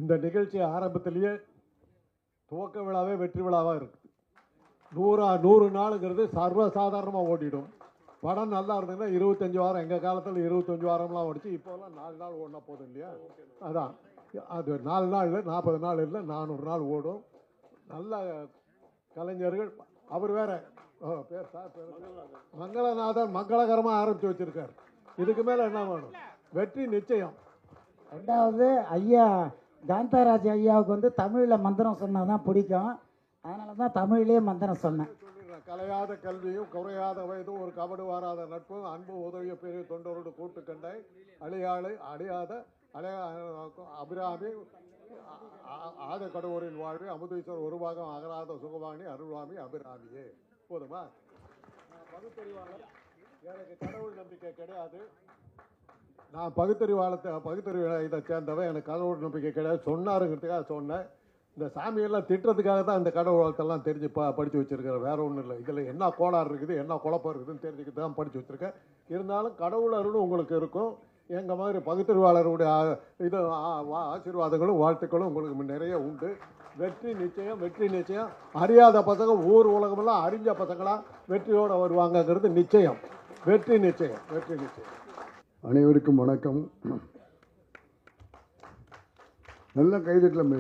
இந்த நிகழ்ச்சி ஆரம்பத்திலேயே துவக்க விழாவே வெற்றி விழாவாக இருக்குது. 100 நாளுங்கிறது சர்வசாதாரணமாக ஓடிடும். படம் நல்லா இருந்ததுன்னா 25 வாரம், எங்கள் காலத்தில் 25 வாரம்லாம் ஓடிச்சு. இப்போல்லாம் 4 நாள் ஓடினா போதும் இல்லையா? அதான் அது 4 நாள் இல்லை, 40 நாள் இல்லை, 400 நாள் ஓடும். நல்ல கலைஞர்கள். அவர் வேற பேர் மங்களநாதன் மங்களகரமாக ஆரம்பித்து வச்சிருக்கார். இதுக்கு மேலே என்ன வேணும்? வெற்றி நிச்சயம். ரெண்டாவது ஐயா காந்தாராஜ் ஐயாவுக்கு வந்து தமிழில் மந்திரம் சொன்னால் தான் பிடிக்கும். அதனால தான் தமிழ்லேயே மந்திரம் சொன்னேன். கலையாத கல்வியும் குறையாத வயதும் ஒரு கபடு வாராத நட்பும் அன்பு உதவிய பெரிய தொண்டரோடு கூட்டு கண்டை அழியாத அபிராமி ஆத கடவுரின் வாழ்வு அமுதீஸ்வர் ஒரு பாகம் அகராத சுகவாணி அருள்வாமி அபிராமியே. போதுமா? பகுத்தறிவாளர். எனக்கு கடவுள் நம்பிக்கை கிடையாது. நான் பகுத்தறிவு இதை சேர்ந்தவன். எனக்கு கடவுள் நம்பிக்கை கிடையாது சொன்னாருங்கிறதுக்காக சொன்னேன். இந்த சாமியெல்லாம் திட்டுறதுக்காக தான் இந்த கடவுள் வாழ்த்தெல்லாம் தெரிஞ்சு படித்து வச்சுருக்கிறேன். வேறு ஒன்றும் இல்லை. இதில் என்ன கோளாறு இருக்குது, என்ன குழப்பம் இருக்குதுன்னு தெரிஞ்சுக்கிட்டு தான் படித்து வச்சுருக்கேன். இருந்தாலும் கடவுள் அருளும் உங்களுக்கு இருக்கும். எங்கள் மாதிரி பகுத்தறிவாளருடைய இது ஆசீர்வாதங்களும் வாழ்த்துக்களும் உங்களுக்கு நிறைய உண்டு. வெற்றி நிச்சயம், வெற்றி நிச்சயம். அறியாத பசங்க ஊர் உலகமெல்லாம் அறிஞ்ச பசங்களாக வெற்றியோடு வருவாங்கங்கிறது நிச்சயம். வெற்றி நிச்சயம், வெற்றி நிச்சயம். அனைவருக்கும் வணக்கம். நல்ல கைதட்டலாம்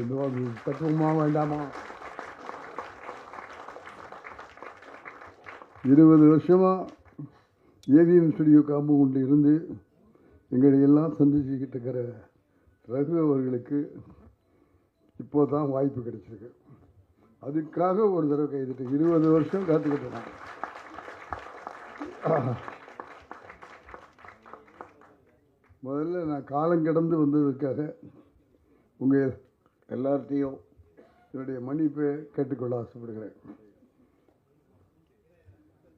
தத்துவமா வேண்டாமா? 20 வருஷமாக ஏவிஎம் ஸ்டுடியோ காம்பவுண்டில் இருந்து எங்களை எல்லாம் சந்திச்சுக்கிட்டு இருக்கிற ரகு அவர்களுக்கு இப்போ தான் வாய்ப்பு கிடைச்சிருக்கு. அதுக்காக ஒரு தடவை கைதட்டு 20 வருஷம் காத்துக்கிட்டேன். முதல்ல நான் காலம் கடந்து வந்ததுக்காக உங்கள் எல்லார்ட்டையும் என்னுடைய மன்னிப்பை கேட்டுக்கொள்ள ஆசைப்படுகிறேன்.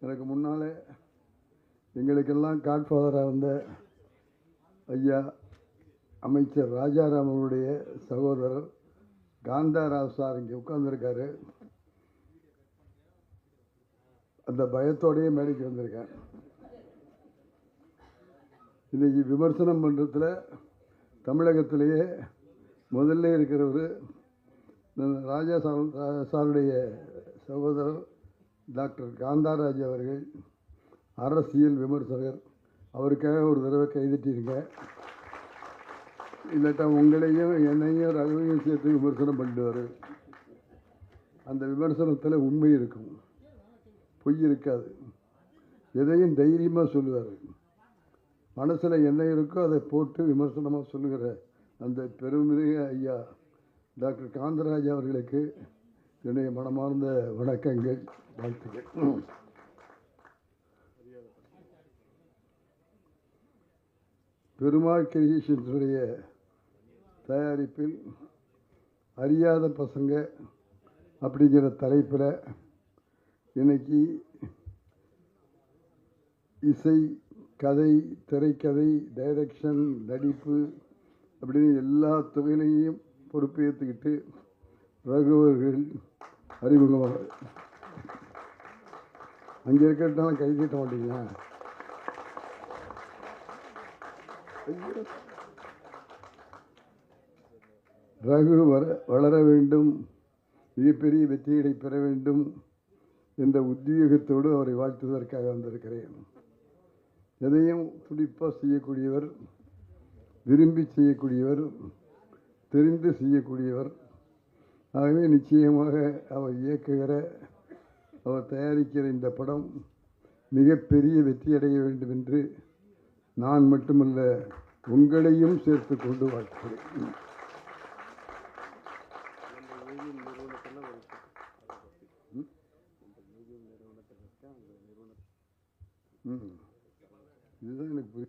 எனக்கு முன்னால் எங்களுக்கெல்லாம் காட்ஃபாதராக இருந்த ஐயா அமைச்சர் ராஜாராம் அவருடைய சகோதரர் காந்தாராவ் சார் இங்கே உட்கார்ந்துருக்காரு. அந்த பயத்தோடையே மேடைக்கு வந்திருக்கேன். இன்றைக்கி விமர்சனம் பண்ணுறதுல தமிழகத்திலேயே முதல்ல இருக்கிறவர் ராஜா சாருடைய சகோதரர் டாக்டர் காந்தாராஜ் அவர்கள். அரசியல் விமர்சகர். அவருக்காக ஒரு தடவை கைதட்டிருங்க. இல்லாட்டா உங்களையும் என்னையும் ரகுவையும் சேர்த்து விமர்சனம் பண்ணிடுவார். அந்த விமர்சனத்தில் உண்மை இருக்கும், பொய் இருக்காது. எதையும் தைரியமாக சொல்லுவார். மனசில் என்ன இருக்கோ அதை போட்டு விமர்சனமாக சொல்லுகிற அந்த பெருமிக ஐயா டாக்டர் காந்தராஜ் அவர்களுக்கு என்னுடைய மனமார்ந்த வணக்கங்கள், வாழ்த்துக்கள். பெருமாள் கிரியேஷன்ஸுடைய தயாரிப்பில் அறியாத பசங்க அப்படிங்கிற தலைப்பில் இன்னைக்கு இசை, கதை, திரைக்கதை, டைரக்ஷன், நடிப்பு அப்படின்னு எல்லா துறையிலையும் பொறுப்பேற்றுக்கிட்டு ரகுவர்கள் அறிமுகமாக அங்கே இருக்கிறதாலும் கை தட்ட மாட்டீங்களா? ரகு வளர வேண்டும், மிகப்பெரிய வெற்றியை பெற வேண்டும் என்ற உத்வேகத்தோடு அவரை வாழ்த்துவதற்காக வந்திருக்கிறேன். எதையும் துடிப்பாக செய்யக்கூடியவர், விரும்பி செய்யக்கூடியவர், தெரிந்து செய்யக்கூடியவர். ஆகவே நிச்சயமாக அவர் இயக்குகிற, அவர் தயாரிக்கிற இந்த படம் மிகப்பெரிய வெற்றியடைய வேண்டும் என்று நான் மட்டுமல்ல உங்களையும் சேர்த்து கொண்டு வாழ்த்துகிறேன். இதுதான் எனக்கு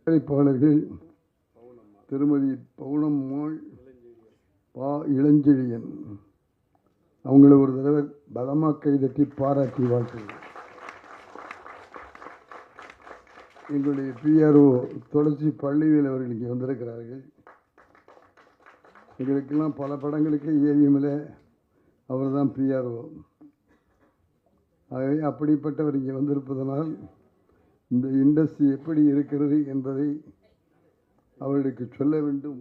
தயாரிப்பாளர்கள் திருமதி பவுனம்மாள், இளஞ்செழியன் அவங்கள ஒரு தடவை பலமாக கைதட்டி பாராட்டி வாழ்த்துகிறேன். எங்களுடைய பிஆர்ஓ துளசி பள்ளிவேல் அவர்கள் இங்கே வந்திருக்கிறார்கள். எங்களுக்கெல்லாம் பல படங்களுக்கு ஏவிஎம்மில் அவர் தான் பிஆர்ஓ. ஆகவே அப்படிப்பட்டவர் இங்கே வந்திருப்பதனால் இந்த இண்டஸ்ட்ரி எப்படி இருக்கிறது என்பதை அவர்களுக்கு சொல்ல வேண்டும்.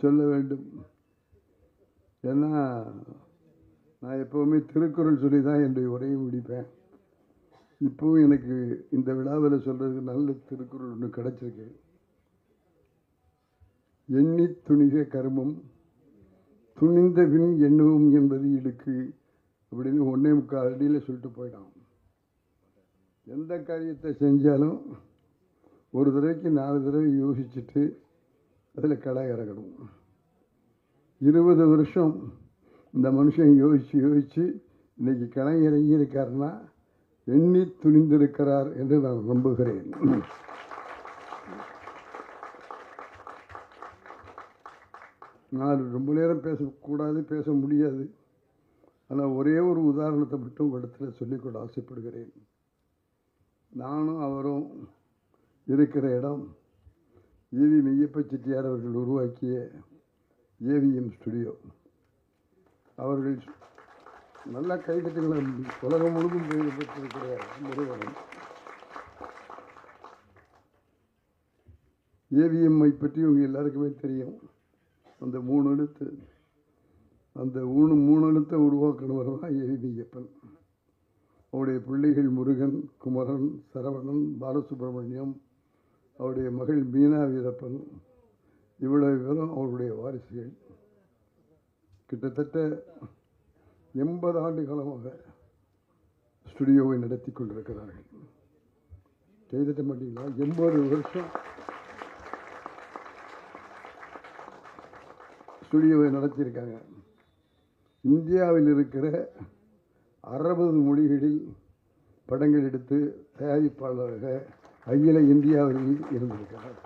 சொல்ல வேண்டும். ஏன்னா நான் எப்போவுமே திருக்குறள் சொல்லி தான் என்னுடைய உரையை முடிப்பேன். இப்போவும் எனக்கு இந்த விழாவில் சொல்கிறதுக்கு நல்ல திருக்குறள் ஒன்று கிடச்சிருக்கு. எண்ணி துணிக கருமம் துணிந்த பின் எண்ணுவோம் என்பது இழுக்கு அப்படின்னு 1.25 அடியில் சொல்லிட்டு போயிட்டான். எந்த காரியத்தை செஞ்சாலும் ஒரு தடவைக்கு 4 தடவை யோசிச்சுட்டு அதில் களை இறங்கணும். 20 வருஷம் இந்த மனுஷன் யோசித்து இன்னைக்கு களை இறங்கி இருக்காருன்னா எண்ணி துணிந்திருக்கிறார் என்று நான் நம்புகிறேன். நான் ரொம்ப நேரம் பேசக்கூடாது, பேச முடியாது. ஆனால் ஒரே ஒரு உதாரணத்தை மட்டும் உங்களிடத்தில் சொல்லிக்கொள்ள ஆசைப்படுகிறேன். நானும் அவரும் இருக்கிற இடம் ஏவி மெய்யப்ப செட்டியார் அவர்கள் உருவாக்கிய ஏவிஎம் ஸ்டுடியோ. அவர்கள் நல்ல கைகட்டுகளை உலகம் முழுவதும் பெற்றிருக்கிற நிறுவனம். ஏவிஎம்ஐ பற்றி உங்கள் எல்லாருக்குமே தெரியும். அந்த 3 எழுத்து, அந்த 3 எழுத்தை உருவாக்கினவர் தான் ஏவி மெய்யப்பன். அவருடைய பிள்ளைகள் முருகன், குமரன், சரவணன், பாலசுப்ரமணியம், அவருடைய மகள் மீனா வீரப்பன், இவ்வளவு பேரும் அவருடைய வாரிசுகள். கிட்டத்தட்ட 80 ஆண்டு காலமாக ஸ்டுடியோவை நடத்தி கொண்டிருக்கிறார்கள். செய்திட்ட மாட்டீங்களா? 80 வருஷம் ஸ்டுடியோவை நடத்தியிருக்காங்க. இந்தியாவில் இருக்கிற 60 மொழிகளில் படங்கள் எடுத்து தயாரிப்பாளராக அகில இந்தியாவில் இருந்திருக்கிறார்.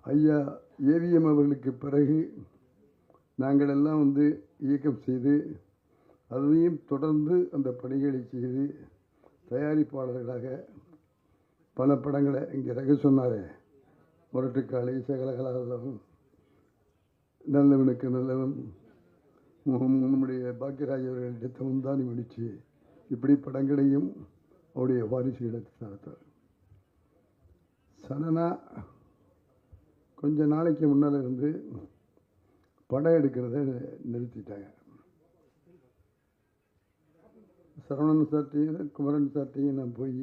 ஐயா ஏவிஎம் அவர்களுக்கு பிறகு நாங்கள் எல்லாம் இயக்கம் செய்து அதையும் தொடர்ந்து அந்த பணிகளை செய்து தயாரிப்பாளர்களாக பல படங்களை இங்கே ரகு சொன்னார். முரட்டுக்காளி, சகலகலாதம், நல்லவனுக்கு நல்லவன், நம்முடைய பாக்கியராஜ் அவர்கள் எடுத்த முந்தானி முடிச்சு, இப்படி படங்களையும் அவருடைய வாரிசுகளை நடத்தார். சடனா கொஞ்ச நாளைக்கு முன்னால் இருந்து படம் எடுக்கிறத நிறுத்திட்டாங்க. சரவணன் சார்ட்டையும் குமரன் சார்ட்டையும் நான் போய்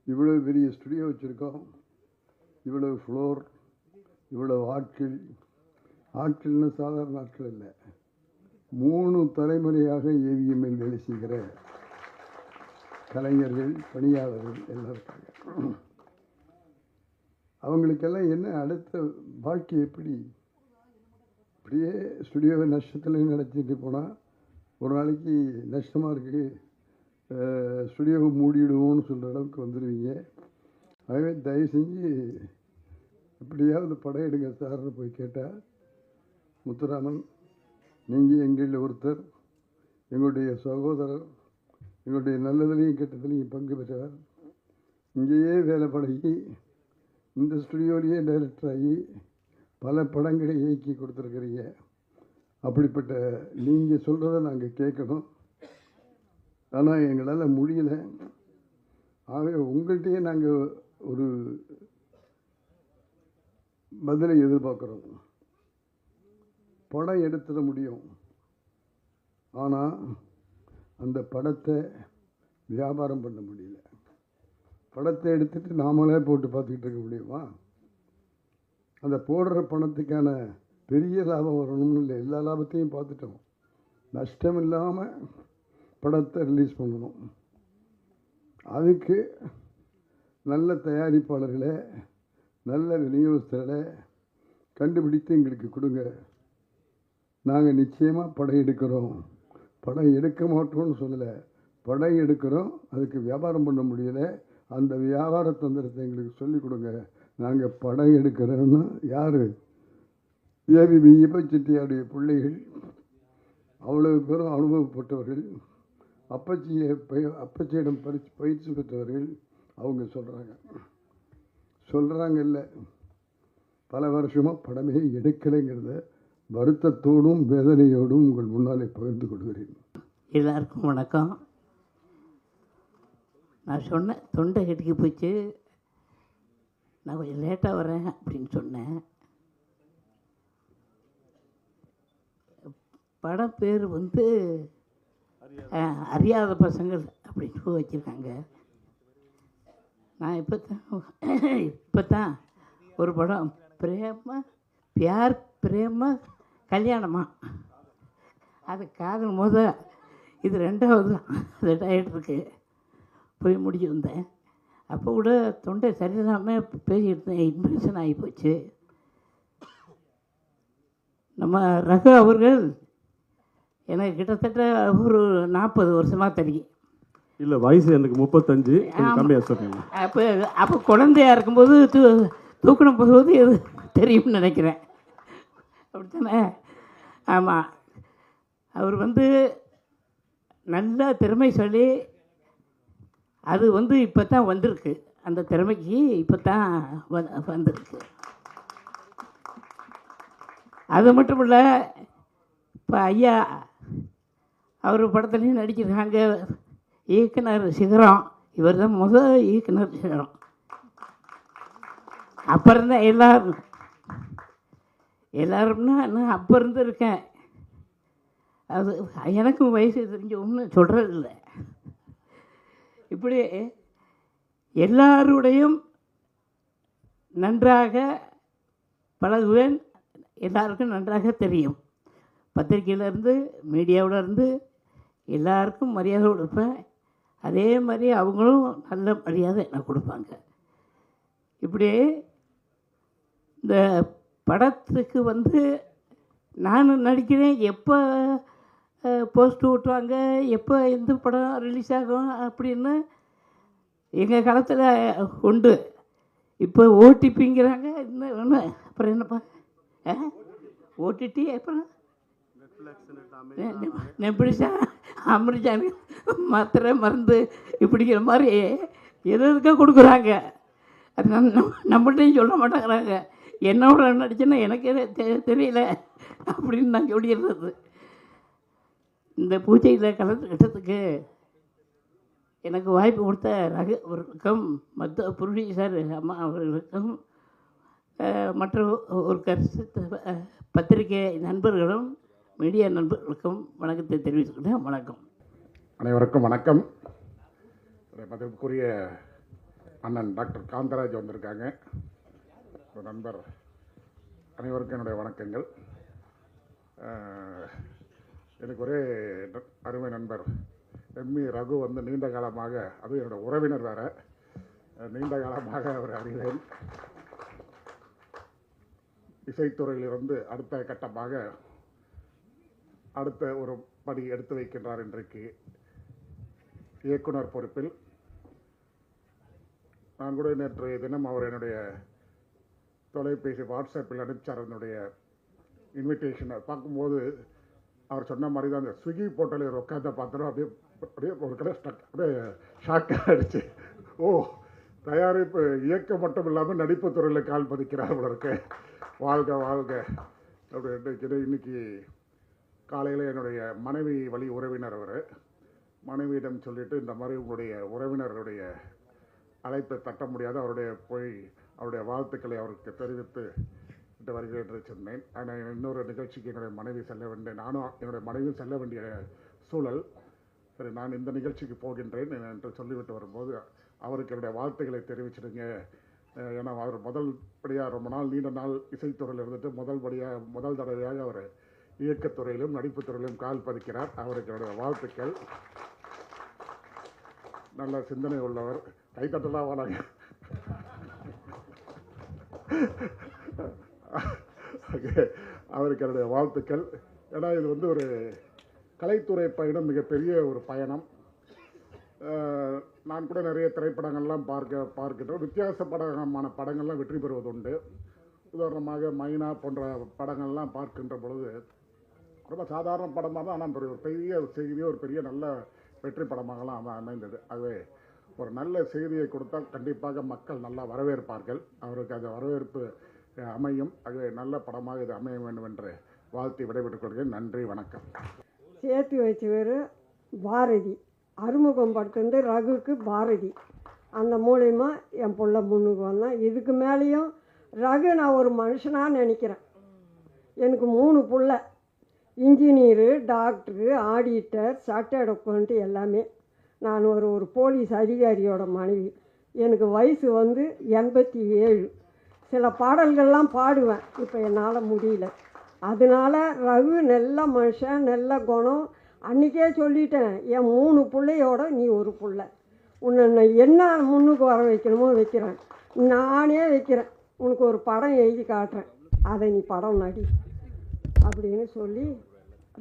இவ்வளோ பெரிய ஸ்டுடியோ வச்சுருக்கோம், இவ்வளோ ஃப்ளோர், இவ்வளோ ஆட்கள்னு சாதாரண ஆட்கள் இல்லை, 3 தலைமுறையாக ஏவிஎம்மில் வேலை செய்கிற கலைஞர்கள், பணியாளர்கள் எல்லாம் இருக்காங்க. அவங்களுக்கெல்லாம் என்ன அடுத்த வாழ்க்கை எப்படி? இப்படியே ஸ்டுடியோவை நஷ்டத்தில் நடத்திட்டு போனால் ஒரு நாளைக்கு நஷ்டமாக இருக்குது, ஸ்டுடியோவை மூடிடுவோம்னு சொல்கிற அளவுக்கு வந்துடுவீங்க. ஆகவே தயவு செஞ்சு எப்படியாவது படம் எடுங்க சார்னு போய் கேட்டால், முத்துராமன் நீங்கள் எங்களில் ஒருத்தர், எங்களுடைய சகோதரர், எங்களுடைய நல்லதுலேயும் கெட்டதுலேயும் பங்கு பெற்றவர், இங்கேயே வேலை பழகி இந்த ஸ்டுடியோலேயே டைரக்டர் ஆகி பல படங்களை இயக்கி கொடுத்துருக்குறீங்க. அப்படிப்பட்ட நீங்கள் சொல்கிறத நாங்கள் கேட்கணும், ஆனால் எங்களால் முடியல. ஆகவே உங்கள்கிட்டயே நாங்கள் ஒரு பதிலை எதிர்பார்க்குறோம். படம் எடுத்துட முடியும், ஆனால் அந்த படத்தை வியாபாரம் பண்ண முடியல. படத்தை எடுத்துட்டு நாமளே போட்டு பார்த்துக்கிட்டு இருக்க முடியுமா? அந்த போடுற பணத்துக்கான பெரிய லாபம் வரணும்னு இல்லை, எல்லா லாபத்தையும் பார்த்துட்டோம். நஷ்டம் இல்லாமல் படத்தை ரிலீஸ் பண்ணணும். அதுக்கு நல்ல தயாரிப்பாளர்களை, நல்ல விநியோகஸ்தர்களை கண்டுபிடித்து எங்களுக்கு கொடுங்க. நாங்கள் நிச்சயமாக படம் எடுக்கிறோம். படம் எடுக்க மாட்டோம்னு சொல்லலை, படம் எடுக்கிறோம். அதுக்கு வியாபாரம் பண்ண முடியலை, அந்த வியாபார தந்திரத்தை எங்களுக்கு சொல்லிக் கொடுங்க. நாங்கள் படம் எடுக்கிறோன்னா யார்? ஏவி மெய்யப்ப செட்டியாருடைய பிள்ளைகள், அவ்வளவு பேரும் அனுபவப்பட்டவர்கள், அப்பச்சியிடம் பயிற்சி பெற்றவர்கள். அவங்க சொல்கிறாங்க இல்லை, பல வருஷமாக படமே எடுக்கலைங்கிறத வருத்தத்தோடும் வேதனையோடும் உங்கள் முன்னாலே பகிர்ந்து கொள்கிறேன். எல்லாருக்கும் வணக்கம். நான் சொன்னேன் தொண்டை கட்டிக்கு போச்சு, நான் கொஞ்சம் லேட்டாக வரேன் அப்படின்னு சொன்னேன். படம் பேர் வந்து அறியாத பசங்கள் அப்படின்னு வச்சுருக்காங்க. நான் இப்போ தான் ஒரு படம் பியார் பிரேம கல்யாணமா, அது காதல் போது இது 2வது ஆகிட்டுருக்கு. போய் முடிச்சு வந்தேன். அப்போ கூட தொண்டை சரியில்லாமல் பேசிட்டு இருந்தேன். இன்ஃபெக்ஷன் ஆகி போச்சு. நம்ம ரகு அவர்கள் எனக்கு கிட்டத்தட்ட ஒரு 40 வருஷமாக தெரியும். இல்லை, வயசு எனக்கு 35, கம்மியாக சொல்கிறீங்க. அப்போ குழந்தையாக இருக்கும்போது தூக்கணும் போகும்போது எது தெரியும்னு நினைக்கிறேன். அப்படித்தானே? ஆமாம். அவர் வந்து நல்ல திறமை சொல்லி அது வந்து இப்போ தான் வந்திருக்கு. அந்த திறமைக்கு இப்போ தான் வந்திருக்கு. அது மட்டும் இல்லை, இப்போ ஐயா அவர் படத்துலையும் நடிச்சிருக்காங்க. இயக்குனர் சிகரம், இவர் தான் இயக்குனர் சிகரம். அப்போ இருந்த எல்லாரும்னா நான் அப்போ இருந்து இருக்கேன். அது எனக்கும் வயசு தெரிஞ்ச ஒன்றும் சொல்கிறதில்ல. இப்படி எல்லாருடையும் நன்றாக பழகுவேன். எல்லாருக்கும் நன்றாக தெரியும். பத்திரிக்கையிலேருந்து மீடியாவிலேருந்து எல்லாருக்கும் மரியாதை கொடுப்பேன். அதே மாதிரி அவங்களும் நல்ல மரியாதை எனக்கு கொடுப்பாங்க. இப்படி இந்த படத்துக்கு வந்து நான் நடிக்கிறேன், எப்போ போஸ்ட் ஓட்டுவாங்க, எப்போ எந்த படம் ரிலீஸ் ஆகும் அப்படின்னு எங்கள் காலத்தில் உண்டு. இப்போ ஓடிபிங்கிறாங்க. இன்னும் ஒன்று அப்புறம் என்னப்பா ஓடிடி அப்புறம் நெப்டிஷா அமிர்ஜான் மாத்திரை மருந்து இப்படிங்கிற மாதிரி எதுக்காக கொடுக்குறாங்க. அது நம்மகிட்டையும் சொல்ல மாட்டேங்கிறாங்க. என்னோட நடிச்சேன்னா எனக்கே தெரியல அப்படின்னு நான் சொல்லிடுறது. இந்த பூஜையில் கலந்துக்கிட்டதுக்கு எனக்கு வாய்ப்பு கொடுத்த ரகு அவர்களுக்கும் மற்ற ப்ரொடியூசர் அம்மா அவர்களுக்கும் மற்ற ஒரு பத்திரிகை நண்பர்களும் மீடியா நண்பர்களுக்கும் வணக்கத்தை தெரிவித்துக்கிட்டேன். வணக்கம். அனைவருக்கும் வணக்கம். மதிப்புக்குரிய அண்ணன் டாக்டர் காந்தராஜ் வந்திருக்காங்க. ஒரு நண்பர், அனைவருக்கும் என்னுடைய வணக்கங்கள். எனக்கு ஒரே அருமை நண்பர் எம்இ ரகு வந்து நீண்ட காலமாக, அதுவும் என்னோடய உறவினர் வேறு, நீண்ட காலமாக அவர் அறிவேன். இசைத்துறையிலிருந்து அடுத்த கட்டமாக அடுத்த ஒரு படி எடுத்து வைக்கின்றார். இன்றைக்கு இயக்குனர் பொறுப்பில். நான் கூட நேற்று தினம் அவர் என்னுடைய தொலைபேசி வாட்ஸ்அப்பில் அனுப்பிச்சார். என்னுடைய இன்விடேஷனை பார்க்கும்போது அவர் சொன்ன மாதிரி தான் அந்த ஸ்விக்கி போர்ட்டலில் உட்காந்து பார்த்தோம். அப்படியே அப்படியே ஒரு கடை அப்படியே ஷாக்காக ஆகிடுச்சு. ஓ, தயாரிப்பு இயக்கம் மட்டும் இல்லாமல் நடிப்பு துறையில் கால் பதிக்கிறார் இருக்கு. வாழ்க வாழ்க அப்படின்னு. இன்னைக்கு காலையில் என்னுடைய மனைவி வழி உறவினர் அவர், மனைவியிடம் சொல்லிவிட்டு இந்த மாதிரி உங்களுடைய உறவினருடைய அழைப்பை தட்ட முடியாது, அவருடைய வாழ்த்துக்களை அவருக்கு தெரிவித்து வருகிறேன் என்று சொன்னேன். ஆனால் இன்னொரு நிகழ்ச்சிக்கு என்னுடைய மனைவி செல்ல வேண்டிய, நானும் என்னுடைய மனைவியும் செல்ல வேண்டிய சூழல். சரி, நான் இந்த நிகழ்ச்சிக்கு போகின்றேன் என்று சொல்லிவிட்டு வரும்போது அவருக்கு என்னுடைய வாழ்த்துக்களை தெரிவிச்சிடுங்க. ஏன்னா அவர் படியாக ரொம்ப நாள் நீண்ட நாள் இசைத்துறையில் இருந்துட்டு முதல் தடவையாக அவர் இயக்கத்துறையிலும் நடிப்புத்துறையிலும் கால் பதிக்கிறார். அவருக்கு என்னுடைய வாழ்த்துக்கள். நல்ல சிந்தனை உள்ளவர். கைத்தட்டலாம் வாடாங்க. அவருக்கு என்னுடைய வாழ்த்துக்கள். ஏன்னா இது வந்து ஒரு கலைத்துறை பயணம், மிகப்பெரிய ஒரு பயணம். நான் கூட நிறைய திரைப்படங்கள்லாம் பார்க்கின்றோம். வித்தியாசமான படங்கள்லாம் வெற்றி பெறுவது உண்டு. உதாரணமாக மைனா போன்ற படங்கள்லாம் பார்க்கின்ற பொழுது ரொம்ப சாதாரண படமாக தான், ஆனால் ஒரு பெரிய செய்தியோ ஒரு பெரிய நல்ல வெற்றி படமாகலாம் அமைந்தது. ஆகவே ஒரு நல்ல செய்தியை கொடுத்தால் கண்டிப்பாக மக்கள் நல்லா வரவேற்பார்கள். அவருக்கு அந்த வரவேற்பு அமையும். அது நல்ல படமாக இது அமைய வேண்டும் என்று வாழ்த்தி விடைபெற்றுக் கொள்கிறேன். நன்றி, வணக்கம். சேர்த்து வச்சவர் பாரதி, அறிமுகம் படுத்துருந்து ரகுக்கு பாரதி, அந்த மூலயமா என் பிள்ளை முன்னுக்கு வந்தான். இதுக்கு மேலேயும் ரகு நான் ஒரு மனுஷனாக நினைக்கிறேன். எனக்கு 3 பிள்ளை, engineer, doctor, auditor, chartered account எல்லாமே. நான் ஒரு போலீஸ் அதிகாரியோட மனைவி. எனக்கு வயசு வந்து 87. சில பாடல்கள்லாம் பாடுவேன், இப்போ என்னால் முடியல. அதனால ரகு நல்ல மனுஷன், நல்ல குணம். அன்றைக்கே சொல்லிட்டேன், என் 3 பிள்ளையோட நீ ஒரு பிள்ளை, உன்னை நான் என்ன முன்னுக்கு வர வைக்கணுமோ வைக்கிறேன், நானே வைக்கிறேன், உனக்கு ஒரு படம் எழுதி காட்டுறேன், அதை நீ படம் நடி அப்படின்னு சொல்லி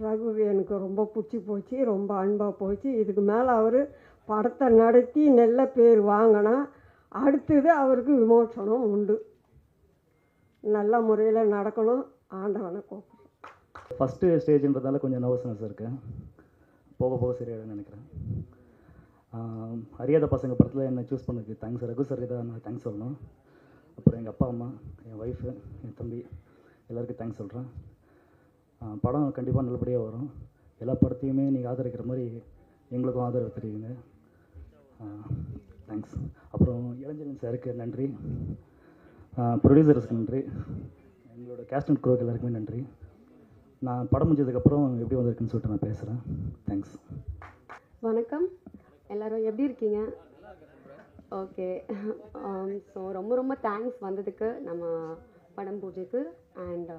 ரகு எனக்கு ரொம்ப பிடிச்சி போச்சு, ரொம்ப அன்பாக போச்சு. இதுக்கு மேலே அவர் படத்தை நடத்தி நல்ல பேர் வாங்கினா அடுத்தது அவருக்கு விமோசனம் உண்டு. நல்ல முறையில் நடக்கணும். ஆண்டவனை கூப்பிடுறேன். ஃபஸ்ட்டு ஸ்டேஜ்ன்றதால கொஞ்சம் நர்வஸ்னஸ் இருக்குது. போக போக சரியாயிடும்னு நினைக்கிறேன். அறியாத பசங்க படத்தில் என்னை சூஸ் பண்ணதுக்கு தேங்க்ஸ். ரகு சார் தான் நான் தேங்க்ஸ் சொல்லணும். அப்புறம் எங்கள் அப்பா அம்மா, என் ஒய்ஃபு, என் தம்பி எல்லாருக்கும் தேங்க்ஸ் சொல்கிறேன். படம் கண்டிப்பாக நல்லபடியாக வரும். எல்லா படத்தையுமே நீங்கள் ஆதரிக்கிற மாதிரி எங்களுக்கும் ஆதரவு தெரியுங்க. தேங்க்ஸ். அப்புறம் இளஞ்சலின் சாருக்கு நன்றி, ப்ரொடியூசர்ஸ்க்கு நன்றி, எங்களோட கேஸ்ட் அண்ட் க்ரூக்கு எல்லாருக்குமே நன்றி. நான் படம் முடிஞ்சதுக்கப்புறம் எப்படி வந்திருக்குன்னு சொல்லிட்டு நான் பேசுகிறேன். தேங்க்ஸ். வணக்கம், எல்லோரும் எப்படி இருக்கீங்க? ஓகே. ஸோ ரொம்ப தேங்க்ஸ் வந்ததுக்கு நம்ம படம் பூஜைக்கு. அண்ட்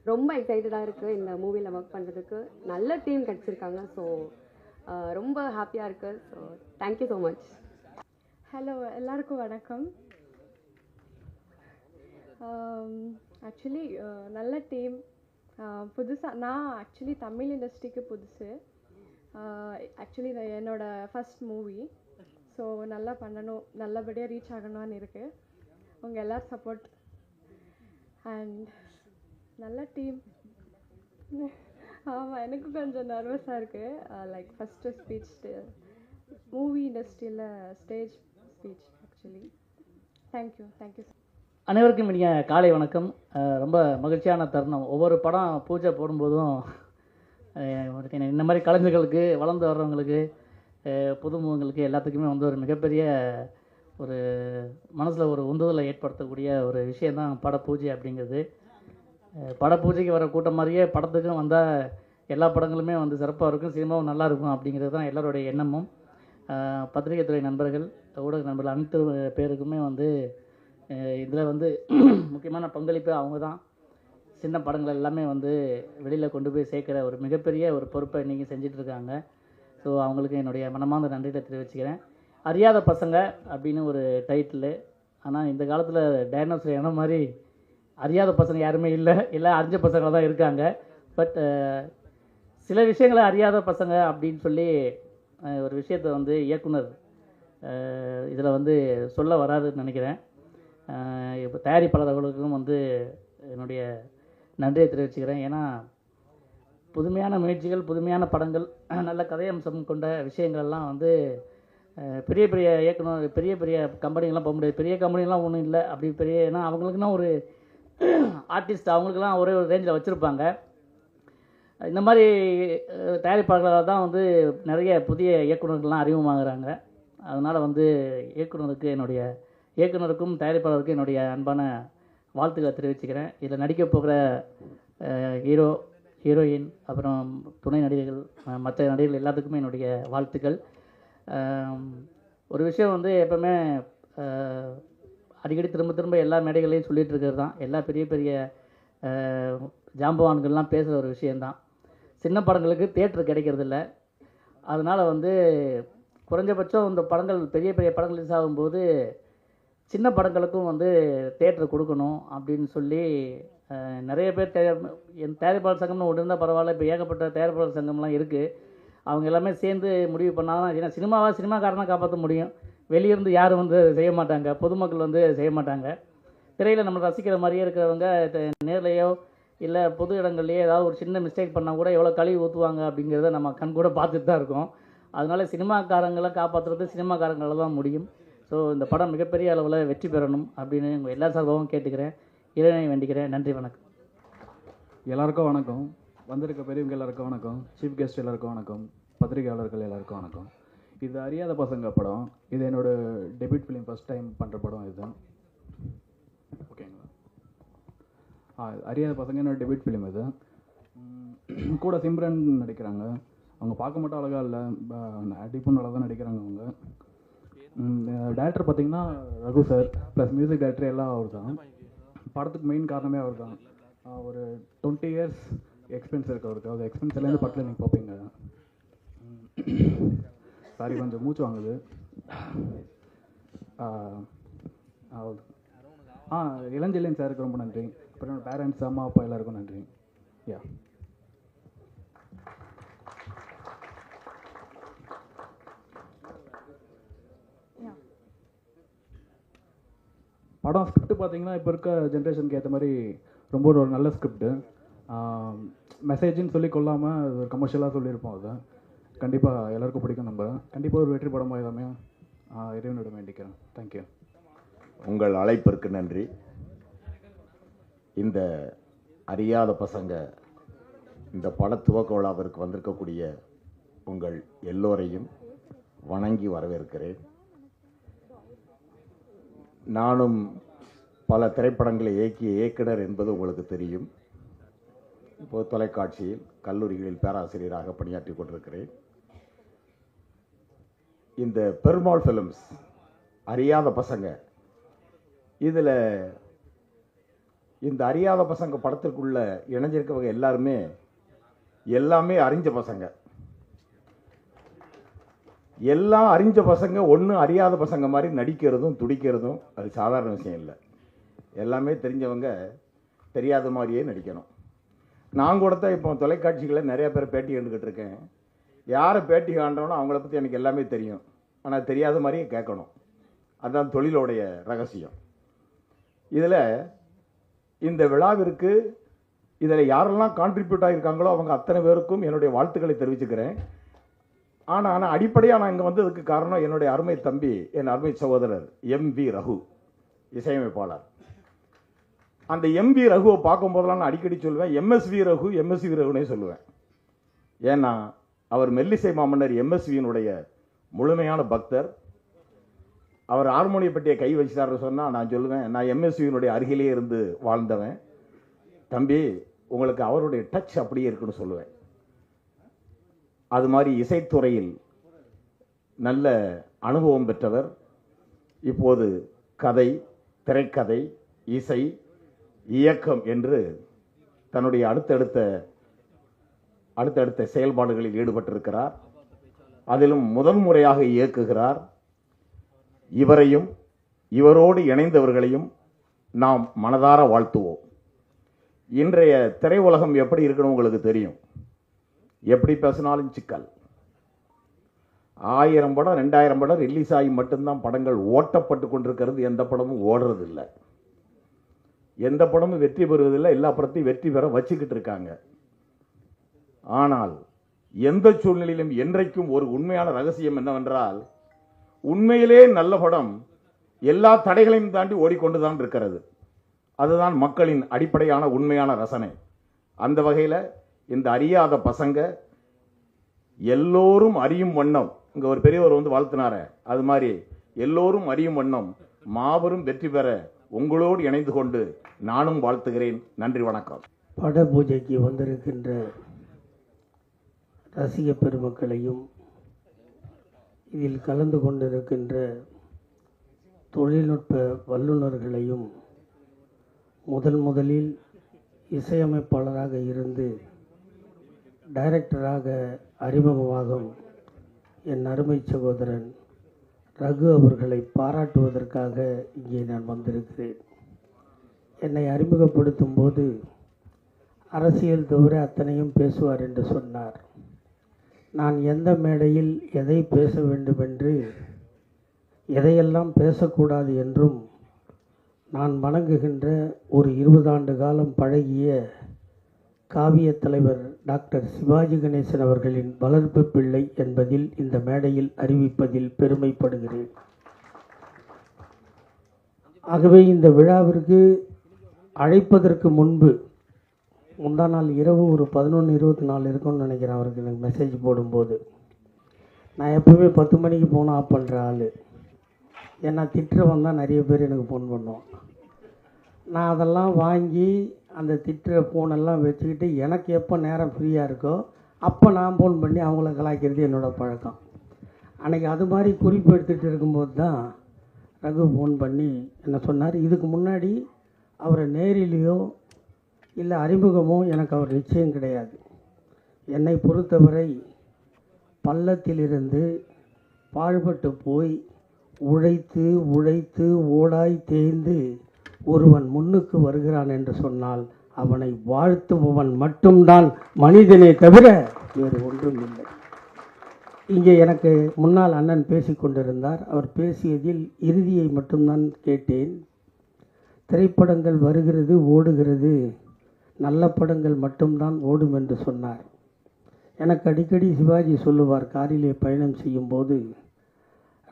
ரொம்ப எக்ஸைட்டடாக இருக்குது இந்த மூவியில் ஒர்க் பண்ணுறதுக்கு. நல்ல டீம் கிடச்சிருக்காங்க. ஸோ ரொம்ப ஹாப்பியாக இருக்குது. So thank you so much. Hello, எல்லாருக்கும் வணக்கம். ஆக்சுவலி நல்ல டீம். புதுசாக நான் ஆக்சுவலி தமிழ் இண்டஸ்ட்ரிக்கு புதுசு. ஆக்சுவலி இது என்னோடய ஃபஸ்ட் மூவி. ஸோ நல்லா பண்ணணும், நல்லபடியாக ரீச் ஆகணும்னு இருக்குது. உங்கள் எல்லோரும் சப்போர்ட் அண்ட் நல்ல டீம். ஆமாம், எனக்கு கொஞ்சம் நர்வஸாக இருக்குது. லைக் ஃபஸ்ட்டு ஸ்பீச் மூவி இண்டஸ்ட்ரியில் ஸ்டேஜ் ஸ்பீச் ஆக்சுவலி. தேங்க்யூ. அனைவருக்கும் இனிய காலை வணக்கம். ரொம்ப மகிழ்ச்சியான தருணம். ஒவ்வொரு படம் பூஜை போடும்போதும் இந்த மாதிரி கலைஞர்களுக்கு, வளர்ந்து வர்றவங்களுக்கு, புதுமுகங்களுக்கு எல்லாத்துக்குமே வந்து ஒரு மிகப்பெரிய ஒரு மனசில் ஒரு உந்துதலை ஏற்படுத்தக்கூடிய ஒரு விஷயந்தான் படப்பூஜை அப்படிங்கிறது. படப்பூஜைக்கு வர கூட்டம் மாதிரியே படத்துக்கும் வந்தால் எல்லா படங்களுமே வந்து சிறப்பாக இருக்கும், சினிமாவும் நல்லாயிருக்கும் அப்படிங்கிறது தான் எல்லாருடைய எண்ணமும். பத்திரிகை துறை நண்பர்கள், ஊடக நண்பர்கள் அனைத்து பேருக்குமே வந்து இதில் வந்து முக்கியமான பங்களிப்பு அவங்க தான். சின்ன படங்கள் எல்லாமே வந்து வெளியில் கொண்டு போய் சேர்க்குற ஒரு மிகப்பெரிய ஒரு பொறுப்பை நீங்கள் செஞ்சிட்ருக்காங்க. ஸோ அவங்களுக்கு என்னுடைய மனமார்ந்த நன்றியை தெரிவிச்சுக்கிறேன். அறியாத பசங்க அப்படின்னு ஒரு டைட்டிலு. ஆனால் இந்த காலத்தில் டைனோசர் என்ன மாதிரி அறியாத பசங்க யாருமே இல்லை அறிஞ்ச பசங்க தான் இருக்காங்க. பட் சில விஷயங்களை அறியாத பசங்க அப்படின்னு சொல்லி ஒரு விஷயத்தை வந்து இயக்குனர் இதில் வந்து சொல்ல வராதுன்னு நினைக்கிறேன். இப்போ தயாரிப்பாளர்களுக்கும் வந்து என்னுடைய நன்றியை தெரிவிச்சுக்கிறேன். ஏன்னா புதுமையான முயற்சிகள், புதுமையான படங்கள், நல்ல கதையம்சம் கொண்ட விஷயங்கள்லாம் வந்து பெரிய பெரிய இயக்குனர், பெரிய பெரிய கம்பெனிகள்லாம் போக முடியாது. பெரிய கம்பெனிலாம் ஒன்றும் இல்லை அப்படி பெரிய. ஏன்னா அவங்களுக்குன்னா ஒரு ஆர்டிஸ்ட் அவங்களுக்குலாம் ஒரே ஒரு ரேஞ்சில் வச்சுருப்பாங்க. இந்த மாதிரி தயாரிப்பாளர்களால் தான் வந்து நிறைய புதிய இயக்குநர்கள்லாம் அறிமுகமாகறாங்க. அதனால் வந்து இயக்குனருக்கும் தயாரிப்பாளருக்கும் என்னுடைய அன்பான வாழ்த்துக்களை தெரிவிச்சுக்கிறேன். இதில் நடிக்க போகிற ஹீரோ, ஹீரோயின், அப்புறம் துணை நடிகர்கள், மற்ற நடிகர்கள் எல்லாத்துக்குமே என்னுடைய வாழ்த்துக்கள். ஒரு விஷயம் வந்து எப்போவுமே அடிக்கடி திரும்ப திரும்ப எல்லா மேடைகளையும் சொல்லிகிட்டு இருக்கிறது தான், எல்லா பெரிய பெரிய ஜாம்பவான்கள்லாம் பேசுகிற ஒரு விஷயந்தான். சின்ன படங்களுக்கு தியேட்டர் கிடைக்கிறதில்ல. அதனால் வந்து குறைஞ்சபட்சம் இந்த படங்கள் பெரிய பெரிய படங்கள் ரிலீஸ் ஆகும்போது சின்ன படங்களுக்கும் வந்து தியேட்டர் கொடுக்கணும் அப்படின்னு சொல்லி நிறைய பேர் என் தயாரிப்பாளர் சங்கம்னு ஒன்று இருந்தால் பரவாயில்ல, இப்போ ஏகப்பட்ட தயாரிப்பாளர் சங்கம்லாம் இருக்குது. அவங்க எல்லாமே சேர்ந்து முடிவு பண்ணாதான், ஏன்னா சினிமாக்காரனாக காப்பாற்ற முடியும். வெளியிருந்து யாரும் வந்து செய்ய மாட்டாங்க, பொதுமக்கள் வந்து செய்ய மாட்டாங்க. திரையில் நம்ம ரசிக்கிற மாதிரியே இருக்கிறவங்க நேர்லையோ இல்லை பொது இடங்கள்லையோ ஏதாவது ஒரு சின்ன மிஸ்டேக் பண்ணால் கூட எவ்வளோ கழுவி ஊற்றுவாங்க அப்படிங்கிறத நம்ம கண் கூட பார்த்துட்டு தான் இருக்கோம். அதனால் சினிமாக்காரங்களை காப்பாற்றுறது சினிமாக்காரங்களால் தான் முடியும். ஸோ இந்த படம் மிகப்பெரிய அளவில் வெற்றி பெறணும் அப்படின்னு உங்கள் எல்லா சார்பாகவும் கேட்டுக்கிறேன். இறைவனை வேண்டிக்கிறேன். நன்றி, வணக்கம். எல்லாருக்கும் வணக்கம். வந்திருக்க பெரியவங்க எல்லாருக்கும் வணக்கம். சீஃப் கெஸ்ட் எல்லாருக்கும் வணக்கம். பத்திரிகையாளர்கள் எல்லாருக்கும் வணக்கம். இது அறியாத பசங்க படம். இது என்னோட டெபியூட் ஃபிலிம், ஃபஸ்ட் டைம் பண்ணுற படம் இது. ஓகேங்களா? அறியாத பசங்க என்னோட டெபியூட் ஃபிலிம் இது. கூட சிம்ரன் நடிக்கிறாங்க. அவங்க பார்க்க மட்டும் அழகாக இல்லை, நடிப்பும் நல்லா தான் நடிக்கிறாங்க அவங்க. டேரக்டர் பார்த்தீங்கன்னா Raghu sir, plus music director எல்லாம் அவர் தான். படத்துக்கு மெயின் காரணமே அவர் தான். ஒரு 20 years எக்ஸ்பீரியன்ஸ் இருக்குது அவருக்கு. அது எக்ஸ்பீரியன்ஸ் எல்லாம் படத்தில் நீங்கள் பார்ப்பீங்க. சாரி, கொஞ்சம் மூச்சு வாங்குது. இளஞ்செல்லியன் சாருக்கு ரொம்ப நன்றி. அப்புறம் பேரண்ட்ஸ், அம்மா அப்பா எல்லாருக்கும் நன்றி. யா, படம் ஸ்கிரிப்ட் பார்த்தீங்கன்னா இப்போ இருக்க ஜென்ரேஷனுக்கு ஏற்ற மாதிரி ரொம்ப ஒரு நல்ல ஸ்கிரிப்டு. மெசேஜ்னு சொல்லி கொள்ளாமல் ஒரு கமர்ஷியலாக சொல்லியிருப்போம். அதை கண்டிப்பாக எல்லாருக்கும் பிடிக்கும். நம்ம கண்டிப்பாக ஒரு வெற்றி படமாக எல்லாமே இறைவனோட வேண்டிக்கிறேன். தேங்க்யூ. உங்கள் அழைப்பிற்கு நன்றி. இந்த அறியாத பசங்க இந்த பட துவக்க விழாவிற்கு வந்திருக்கக்கூடிய உங்கள் எல்லோரையும் வணங்கி வரவேற்கிறேன். நானும் பல திரைப்படங்களை இயக்கிய இயக்குனர் என்பது உங்களுக்கு தெரியும். இப்போது தொலைக்காட்சியில், கல்லூரிகளில் பேராசிரியராக பணியாற்றி கொண்டிருக்கிறேன். இந்த பெருமாள் ஃபிலிம்ஸ் அறியாத பசங்க, இதில் இந்த அறியாத பசங்க படத்திற்குள்ள இணைஞ்சிருக்கவங்க எல்லாமே அறிஞ்ச பசங்க. எல்லாம் அறிஞ்ச பசங்க ஒன்று அறியாத பசங்க மாதிரி நடிக்கிறதும் துடிக்கிறதும் அது சாதாரண விஷயம் இல்லை. எல்லாமே தெரிஞ்சவங்க தெரியாத மாதிரியே நடிக்கணும். நான் கூட தான் இப்போ தொலைக்காட்சிகளில் நிறைய பேர் பேட்டி கண்டுக்கிட்டு இருக்கேன். யாரை பேட்டி காண்றோனோ அவங்கள பற்றி எனக்கு எல்லாமே தெரியும், ஆனால் தெரியாத மாதிரியே கேட்கணும். அதுதான் தொழிலோடைய ரகசியம். இதில் இந்த விழாவிற்கு இதில் யாரெல்லாம் கான்ட்ரிபியூட் ஆகியிருக்காங்களோ அவங்க அத்தனை பேருக்கும் என்னுடைய வாழ்த்துக்களை தெரிவிச்சுக்கிறேன். ஆனால் அடிப்படையாக நான் இங்கே வந்ததுக்கு காரணம் என்னுடைய அருமை தம்பி, என் அருமை சகோதரர் MV ரகு, இசையமைப்பாளர். அந்த MV ரகுவை பார்க்கும்போதெல்லாம் நான் அடிக்கடி சொல்லுவேன் MSV ரகுனே சொல்லுவேன். ஏன்னா அவர் மெல்லிசை மாமன்னர் MSVயினுடைய முழுமையான பக்தர். அவர் ஹார்மோனிய பெட்டியை கை வச்சிட்டாருன்னு சொன்னால் நான் சொல்லுவேன், நான் MSVயினுடைய அருகிலே இருந்து வாழ்ந்தவன் தம்பி, உங்களுக்கு அவருடைய டச் அப்படியே இருக்குன்னு சொல்லுவேன். அது மாதிரி இசைத்துறையில் நல்ல அனுபவம் பெற்றவர். இப்போது கதை, திரைக்கதை, இசை, இயக்கம் என்று தன்னுடைய அடுத்தடுத்த செயல்பாடுகளில் ஈடுபட்டிருக்கிறார். அதிலும் முதன்முறையாக இயக்குகிறார். இவரையும் இவரோடு இணைந்தவர்களையும் நாம் மனதார வாழ்த்துவோம். இன்றைய திரையுலகம் எப்படி இருக்குன்னு உங்களுக்கு தெரியும். எப்படி பேசினாலும் சிக்கல். 1000 படம் 2000 படம் ரிலீஸ் ஆகி மட்டும்தான் படங்கள் ஓட்டப்பட்டு கொண்டிருக்கிறது. எந்த படமும் ஓடுறது இல்லை, எந்த படமும் வெற்றி பெறுவதில்லை. எல்லா படத்தையும் வெற்றி பெற வச்சுக்கிட்டு இருக்காங்க. ஆனால் எந்த சூழ்நிலையிலும் என்றைக்கும் ஒரு உண்மையான ரகசியம் என்னவென்றால், உண்மையிலே நல்ல படம் எல்லா தடைகளையும் தாண்டி ஓடிக்கொண்டுதான் இருக்கிறது. அதுதான் மக்களின் அடிப்படையான உண்மையான ரசனை. அந்த வகையில் இந்த அறியாத பசங்க எல்லோரும் அறியும் வண்ணம், இங்கே ஒரு பெரியவர் வந்து வாழ்த்தினார, அது மாதிரி எல்லோரும் அறியும் வண்ணம் மாபெரும் வெற்றி பெற உங்களோடு இணைந்து கொண்டு நானும் வாழ்த்துகிறேன். நன்றி, வணக்கம். பட பூஜைக்கு வந்திருக்கின்ற ரசிக பெருமக்களையும் இதில் கலந்து கொண்டிருக்கின்ற தொழில்நுட்ப வல்லுநர்களையும் முதலில் இசையமைப்பாளராக இருந்து டைரக்டராக அறிமுகமாகும் என் அருமை சகோதரன் ரகு அவர்களை பாராட்டுவதற்காக இங்கே நான் வந்திருக்கிறேன். என்னை அறிமுகப்படுத்தும் போது அரசியல் தவிர அத்தனையும் பேசுவார் என்று சொன்னார். நான் எந்த மேடையில் எதை பேச வேண்டும் என்று, எதையெல்லாம் பேசக்கூடாது என்றும் நான் வணங்குகின்ற ஒரு 20 ஆண்டு காலம் பழகிய காவிய தலைவர் டாக்டர் சிவாஜி கணேசன் அவர்களின் வளர்ப்பு பிள்ளை என்பதில் இந்த மேடையில் அறிவிப்பதில் பெருமைப்படுகிறேன். ஆகவே இந்த விழாவிற்கு அழைப்பதற்கு முன்பு முந்தா நாள் இரவு ஒரு 11:24 இருக்கும்னு நினைக்கிறேன் அவருக்கு எனக்கு மெசேஜ் போடும்போது. நான் எப்போவுமே 10 மணிக்கு ஃபோன் ஆஃப் பண்ணுற ஆள். ஏன்னா திட்டுறவன் தான் நிறைய பேர் எனக்கு ஃபோன் பண்ணுவோம். நான் அதெல்லாம் வாங்கி அந்த திட்டுற ஃபோனெல்லாம் வச்சுக்கிட்டு எனக்கு எப்போ நேரம் ஃப்ரீயாக இருக்கோ அப்போ நான் ஃபோன் பண்ணி அவங்கள கலாய்க்கிறது என்னோடய பழக்கம். அன்றைக்கி அது மாதிரி குறிப்பு எடுத்துகிட்டு இருக்கும்போது தான் ரகு ஃபோன் பண்ணி என்ன சொன்னார். இதுக்கு முன்னாடி அவரை நேரிலேயோ இல்லை அறிமுகமோ எனக்கு அவர் நிச்சயம் கிடையாது. என்னை பொறுத்தவரை பள்ளத்திலிருந்து பாழ்பட்டு போய் உழைத்து உழைத்து ஓடாய் தேய்ந்து ஒருவன் முன்னுக்கு வருகிறான் என்று சொன்னால் அவனை வாழ்த்துபவன் மட்டும்தான் மனிதனே தவிர வேறு ஒன்றும் இல்லை. இங்கே எனக்கு முன்னால் அண்ணன் பேசி கொண்டிருந்தார். அவர் பேசியதில் இறுதியை மட்டும்தான் கேட்டேன். திரைப்படங்கள் வருகிறது ஓடுகிறது, நல்ல படங்கள் மட்டும்தான் ஓடும் என்று சொன்னார். எனக்கு அடிக்கடி சிவாஜி சொல்லுவார், காரிலே பயணம் செய்யும்போது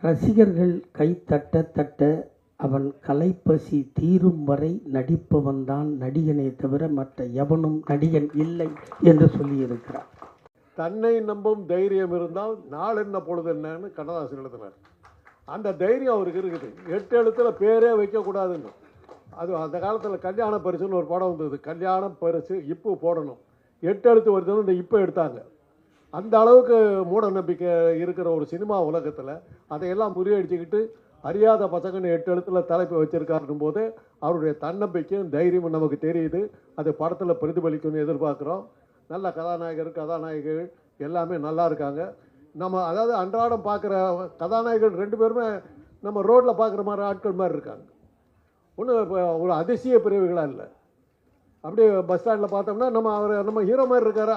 ரசிகர்கள் கை தட்ட தட்ட அவன் கலைப்பசி தீரும் வரை நடிப்பவன் தான் நடிகனே தவிர மற்ற எவனும் நடிகன் இல்லை என்று சொல்லியிருக்கிறார். தன்னை நம்பும் தைரியம் இருந்தால் நாள் என்ன பொழுது என்னன்னு கண்ணதாசன் எழுதினார். அந்த தைரியம் அவருக்கு இருக்குது. 8 எழுத்தில் பேரே வைக்கக்கூடாதுன்னு. அது அந்த காலத்தில் கல்யாண பரிசுன்னு ஒரு படம் வந்தது. கல்யாண பரிசு இப்போ போடணும், 8 எழுத்து வருதுன்னு இப்போ எடுத்தாங்க. அந்த அளவுக்கு மூட நம்பிக்கை இருக்கிற ஒரு சினிமா உலகத்தில் அதையெல்லாம் முறியடிச்சுக்கிட்டு அறியாத பசங்கன்னு 8 எழுத்தில் தலைப்பு வச்சிருக்காருன்னும் போது அவருடைய தன்னம்பிக்கையும் தைரியமும் நமக்கு தெரியுது. அது படத்தில் பிரதிபலிக்கும்னு எதிர்பார்க்குறோம். நல்ல கதாநாயகர்கள் எல்லாமே நல்லா இருக்காங்க. நம்ம அதாவது அன்றாடம் பார்க்குற கதாநாயகர்கள் 2 பேருமே நம்ம ரோட்டில் பார்க்குற மாதிரி ஆட்கள் மாதிரி இருக்காங்க. ஒன்றும் ஒரு அதிசய பிரிவுகளாக இல்லை. அப்படியே பஸ் ஸ்டாண்டில் பார்த்தோம்னா நம்ம ஹீரோ மாதிரி இருக்கார்,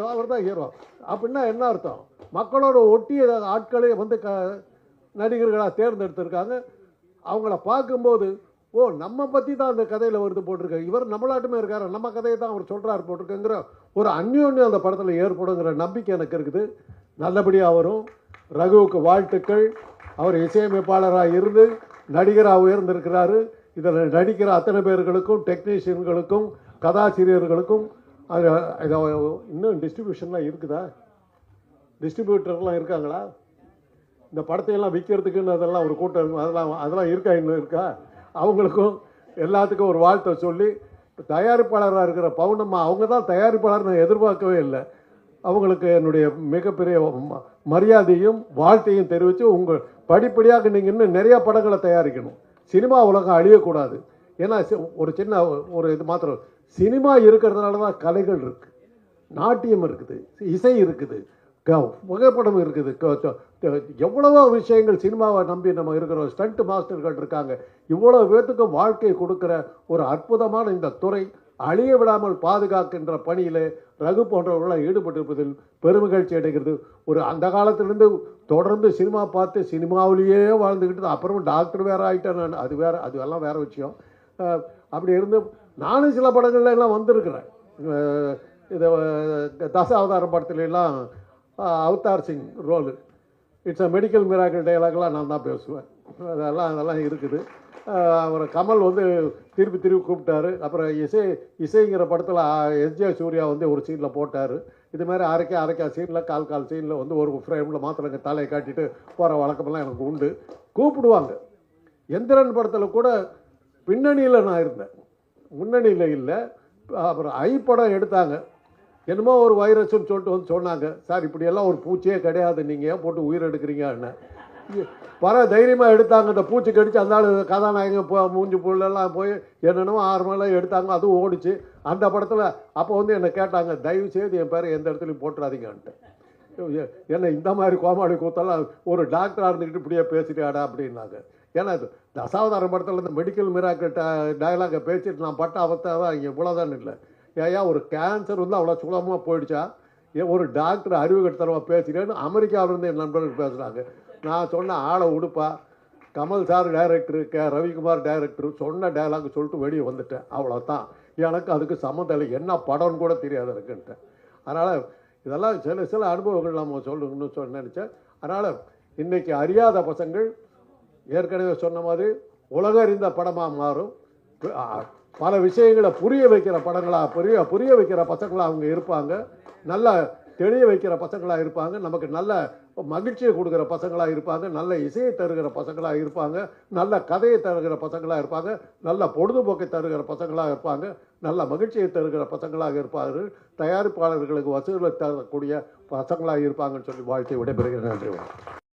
அவர் தான் ஹீரோ அப்படின்னா என்ன அர்த்தம்? மக்களோட ஒட்டிய ஆட்களே வந்து நடிகர்களாக தேர்ந்தெடுத்திருக்காங்க. அவங்கள பார்க்கும்போது ஓ நம்ம பற்றி தான் அந்த கதையில் வருது போட்டிருக்காங்க, இவர் நம்மளாட்டுமே இருக்கார், நம்ம கதையை தான் அவர் சொல்கிறார் போட்டிருக்குங்கிற ஒரு அந்யோன்யம் அந்த படத்தில் ஏற்படுங்கிற நம்பிக்கை எனக்கு இருக்குது. நல்லபடியாக வரும். ரகுவுக்கு வாழ்த்துக்கள். அவர் இசையமைப்பாளராக இருந்து நடிகராக உயர்ந்திருக்கிறாரு. இதில் நடிக்கிற அத்தனை பேர்களுக்கும், டெக்னீஷியன்களுக்கும், கதாசிரியர்களுக்கும் அது இன்னும் டிஸ்ட்ரிபியூஷன்லாம் இருக்குதா? டிஸ்ட்ரிபியூட்டர்லாம் இருக்காங்களா? இந்த படத்தையெல்லாம் விற்கிறதுக்குன்னு அதெல்லாம் ஒரு கூட்டம் அதெல்லாம் இருக்கா? இன்னும் இருக்கா? அவங்களுக்கும் எல்லாத்துக்கும் ஒரு வாழ்த்தை சொல்லி, தயாரிப்பாளராக இருக்கிற பவுனம்மா அவங்க தான் தயாரிப்பாளர், நான் எதிர்பார்க்கவே இல்லை. அவங்களுக்கு என்னுடைய மிகப்பெரிய மரியாதையும் வாழ்த்தையும் தெரிவித்து, உங்கள் படிப்படியாக நீங்கள் இன்னும் நிறையா படங்களை தயாரிக்கணும். சினிமா உலகம் அழியக்கூடாது. ஏன்னா ஒரு சின்ன ஒரு இது மாத்திரம், சினிமா இருக்கிறதுனால தான் கலைகள் இருக்குது, நாட்டியம் இருக்குது, இசை இருக்குது, புகைப்படம் இருக்குது, எவ்வளவோ விஷயங்கள் சினிமாவை நம்பி நம்ம இருக்கிறோம். ஸ்டண்ட் மாஸ்டர்கள் இருக்காங்க. இவ்வளோ பேர்த்துக்கு வாழ்க்கை கொடுக்குற ஒரு அற்புதமான இந்த துறை அழிய விடாமல் பாதுகாக்கின்ற பணியில் ரகு போன்றவர்களாக ஈடுபட்டிருப்பதில் பெருமகிழ்ச்சி அடைகிறது. ஒரு அந்த காலத்திலேருந்து தொடர்ந்து சினிமா பார்த்து சினிமாவிலேயே வாழ்ந்துக்கிட்டு அப்புறம் டாக்டர் வேறு ஆகிட்டேன் நான். அது வேறு, அதெல்லாம் வேறு விஷயம். அப்படி இருந்து நானும் சில படங்கள்ல எல்லாம் வந்திருக்கிறேன். இது தசாவதாரம் படத்துலலாம் Avtar Singh role, it's a medical miracle டைலாக்லாம் நான் தான் பேசுவேன். அதெல்லாம் இருக்குது. அவர் கமல் வந்து திருப்பி கூப்பிட்டாரு. அப்புறம் இசைங்கிற படத்தில் எஸ்ஜே சூர்யா வந்து ஒரு சீனில் போட்டார். இது மாதிரி அரைக்கா சீனில் கால் சீனில் வந்து ஒரு ஃப்ரேமில் மாத்திரங்க தலையை காட்டிட்டு போகிற வழக்கமெல்லாம் எனக்கு உண்டு. கூப்பிடுவாங்க. எந்திரன் படத்தில் கூட பின்னணியில் நான் இருந்தேன், முன்னணியில் இல்லை. அப்புறம் படம் எடுத்தாங்க. என்னமோ ஒரு வைரஸ்ன்னு சொல்லிட்டு வந்து சொன்னாங்க, சார் இப்படியெல்லாம் ஒரு பூச்சியே கிடையாது, நீங்கள் ஏன் போட்டு உயிர் எடுக்கிறீங்கன்னு. தைரியமாக எடுத்தாங்க. அந்த பூச்சி கடிச்சு அந்த ஆள் கதாநாயகன் மூஞ்சி புள்ளெல்லாம் போய் என்னென்னமோ 6 மணிலாம் எடுத்தாங்க. அதுவும் ஓடிச்சு அந்த படத்தில். அப்போ வந்து என்னை கேட்டாங்க, தயவு செய்து என் பேரை எந்த இடத்துலையும் போட்டுறாதீங்கன்ட்டு. என்ன இந்த மாதிரி கோமாளி கூத்தெல்லாம் ஒரு டாக்டராக இருந்துக்கிட்டு இப்படியே பேசிட்டாடா அப்படின்னாங்க. ஏன்னா தசாவதாரம் படத்தில் இந்த மெடிக்கல் மிராக்கிள் டயலாகை பேசிட்டு நான் பட்ட அவத்தை தான் இங்கே இவ்வளோதான் இல்லை. ஏன் ஒரு கேன்சர் வந்து அவ்வளோ சுலபமாக போயிடுச்சா? ஒரு டாக்டர் அறிவு கட்டுத்தரமாக பேசுகிறேன்னு அமெரிக்காவிலேருந்து என் நண்பர்கள் பேசுகிறாங்க. நான் சொன்ன ஆளை உடுப்பா, Kamal sir director, Ravikumar director சொன்ன டைலாக் சொல்லிட்டு வெளியே வந்துட்டேன். அவ்வளோதான். எனக்கு அதுக்கு சம்மந்தம் இல்லை, என்ன படம்னு கூட தெரியாது இருக்குன்ட்டேன். அதனால் இதெல்லாம் சில அனுபவங்கள் நம்ம சொல்லணும்னு நினச்சேன். அதனால் இன்றைக்கி அறியாத பசங்கள் ஏற்கனவே சொன்ன மாதிரி உலக அறிந்த படமாக மாறும். பல விஷயங்களை புரிய வைக்கிற படங்களாக புரிய வைக்கிற பசங்களாக அவங்க இருப்பாங்க. நல்ல தெளிய வைக்கிற பசங்களாக இருப்பாங்க. நமக்கு நல்ல மகிழ்ச்சியை கொடுக்குற பசங்களாக இருப்பாங்க. நல்ல இசையை தருகிற பசங்களாக இருப்பாங்க. நல்ல கதையை தருகிற பசங்களாக இருப்பாங்க. நல்ல பொழுதுபோக்கை தருகிற பசங்களாக இருப்பாங்க. நல்ல மகிழ்ச்சியை தருகிற பசங்களாக இருப்பார்கள். தயாரிப்பாளர்களுக்கு வசூலை தரக்கூடிய பசங்களாக இருப்பாங்கன்னு சொல்லி வாழ்த்து விடைபெறுகிறேன். நன்றி.